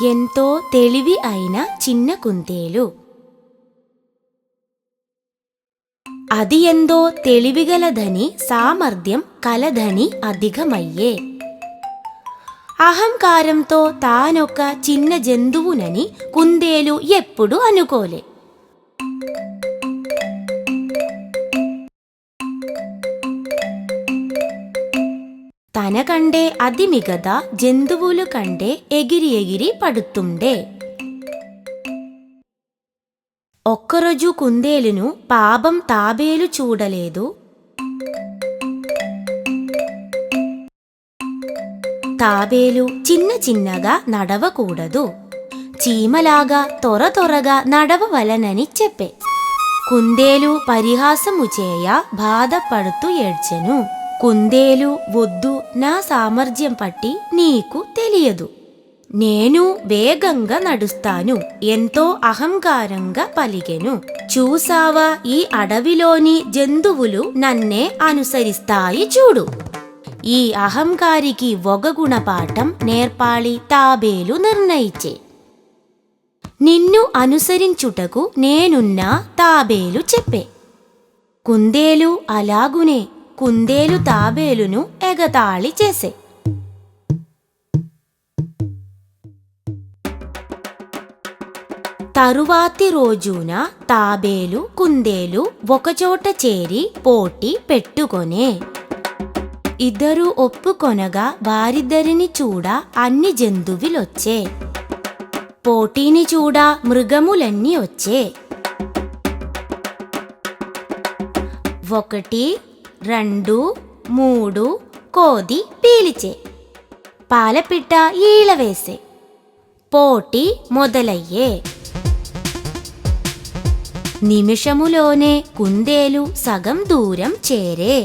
ఎంతో తెలివి అయిన చిన్న కుందేలు. అది ఎందో తెలివిగలదని సామర్థ్యం కలదని అధికమయ్యే. అహంకారంతో తానొక చిన్న జంతువునని కుందేలు ఎప్పుడు అనుకోలే. తనకంటే అది మిగతా జంతువుల కంటే ఎగిరి ఎగిరి పడుతుండే. ఒక్కరోజు కుందేలును పాపం తాబేలు చూడలేదు. తాబేలు చిన్న చిన్నగా నడవకూడదు, చీమలాగా త్వర త్వరగా నడవవలనని చెప్పే. కుందేలు పరిహాసము చేయ బాధపడుతూ ఏడ్చెను. కుందేలు, వద్దు, నా సామర్థ్యం పట్టి నీకు తెలియదు. నేను వేగంగా నడుస్తాను, ఎంతో అహంకారంగా పలికెను. చూసావా, ఈ అడవిలోని జంతువులు నన్నే అనుసరిస్తాయి చూడు. ఈ అహంకారికి ఒక గుణపాఠం నేర్పాలి తాబేలు నిర్ణయించే. నిన్ను అనుసరించుటకు నేనున్నా తాబేలు చెప్పే. కుందేలు అలాగునే. కుందేలు తాబేలును ఎగతాళి చేసే. తరువాతి రోజున తాబేలు, కుందేలు ఒకచోట చేరి పోటీ పెట్టుకొనే. ఇద్దరు ఒప్పుకొనగా వారిద్దరిని చూడ అన్ని జంతువులొచ్చే. పోటీని చూడ మృగములన్నీ వచ్చే. 1, 2, 3 కోది పీలిచే. పాలపిట్ట ఈలవేసే. పోటీ మొదలయ్యే. నిమిషములోనే కుందేలు సగం దూరం చేరే.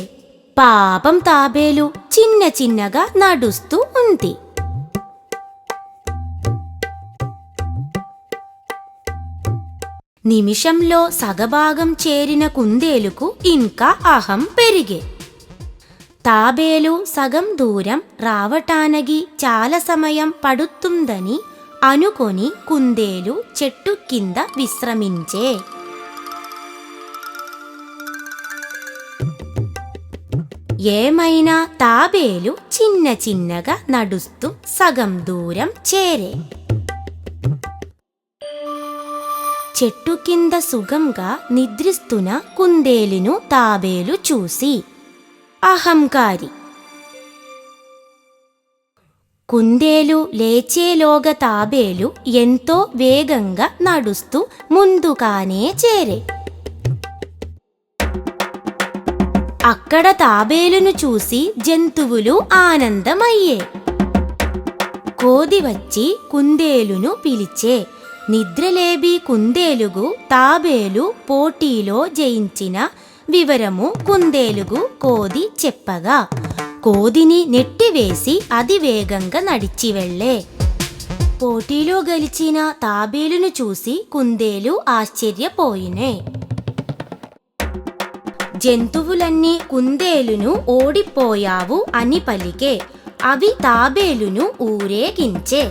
పాపం తాబేలు చిన్న చిన్నగా నడుస్తూ ఉంది. నిమిషంలో సగభాగం చేరిన కుందేలుకు ఇంకా అహం పెరిగే. తాబేలు సగం దూరం రావటానికి చాలా సమయం పడుతుందని అనుకొని కుందేలు చెట్టు కింద విశ్రమించే. ఏమైనా తాబేలు చిన్న చిన్నగా నడుస్తూ సగం దూరం చేరే. చెట్టు కింద సుఖంగా నిద్రిస్తున్న కుందేలును తాబేలు చూసి, అహంకారి. కుందేలు లేచేలోగా తాబేలు ఎంతో వేగంగా నడుస్తూ ముందుగానే చేరే. అక్కడ తాబేలును చూసి జంతువులు ఆనందమయ్యే. కోది వచ్చి కుందేలును పిలిచే. నిద్రలేబి కుందేలుగు తాబేలు పోటీలో జయించిన వివరము కుందేలుగు కోది చెప్పగా, కోదిని నెట్టివేసి అది వేగంగా నడిచి వెళ్ళే. పోటీలో గెలిచిన తాబేలును చూసి కుందేలు ఆశ్చర్యపోయినే. జంతువులన్నీ కుందేలును ఓడిపోయావు అని పలికే. అవి తాబేలును ఊరేగించే.